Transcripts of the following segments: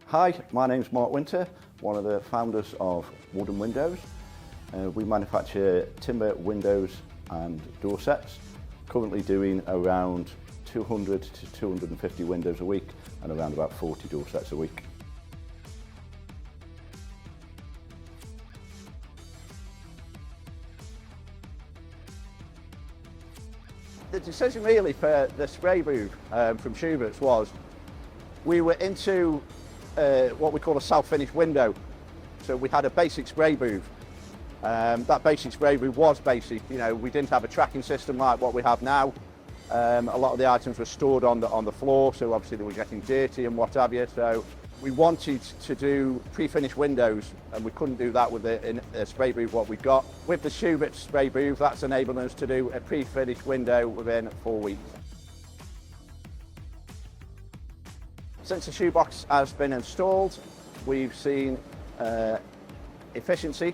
Hi, my name's Mark Winter, one of the founders of Wooden Windows. We manufacture timber windows and door sets, currently doing around 200 to 250 windows a week and around about 40 door sets a week. The decision really for the spray booth from Schuberts was we were into what we call a self-finished window. So we had a basic spray booth. That basic spray booth was basic. You know, we didn't have a tracking system like what we have now. A lot of the items were stored on the floor, so obviously they were getting dirty and what have you. So we wanted to do pre-finished windows, and we couldn't do that with a spray booth what we got. With the Schubert spray booth, that's enabled us to do a pre-finished window within 4 weeks. Since the Schubox has been installed, we've seen efficiency.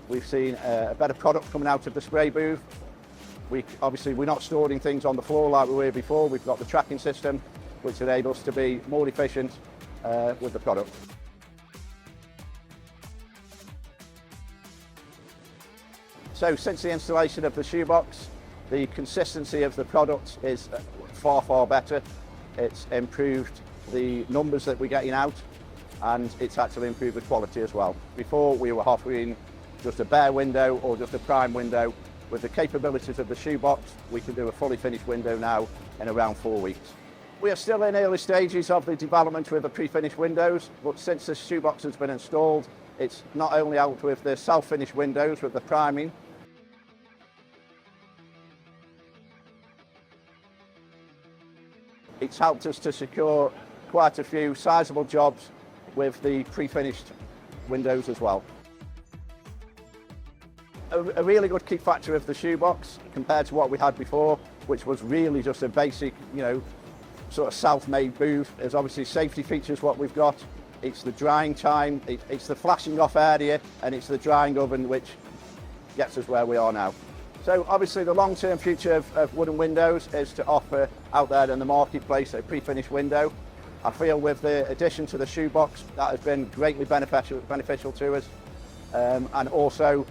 We've seen a better product coming out of the spray booth. Obviously, we're not storing things on the floor like we were before. We've got the tracking system, which enables us to be more efficient with the product. So since the installation of the Schubox, the consistency of the product is far, far better. It's improved the numbers that we're getting out, and it's actually improved the quality as well. Before, we were offering just a bare window or just a prime window. With the capabilities of the Schubox, we can do a fully finished window now in around 4 weeks. We are still in early stages of the development with the pre-finished windows, but since the Schubox has been installed, it's not only out with the self-finished windows with the priming, it's helped us to secure quite a few sizable jobs with the pre-finished windows as well. A really good key factor of the Schubox compared to what we had before, which was really just a basic, sort of self-made booth, is obviously safety features what we've got. It's the drying time, it's the flashing off area, and it's the drying oven which gets us where we are now. So obviously the long-term future of Wooden Windows is to offer out there in the marketplace a pre-finished window. I feel with the addition to the Schubox, that has been greatly beneficial to us. And also,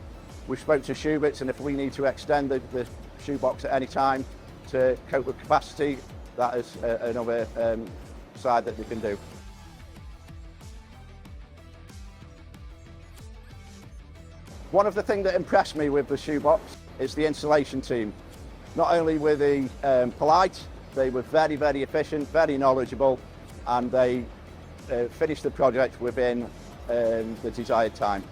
we spoke to Schuberts, and if we need to extend the Schubox at any time to cope with capacity, that is another side that we can do. One of the things that impressed me with the Schubox is the installation team. Not only were they polite, they were very, very efficient, very knowledgeable, and they finished the project within the desired time.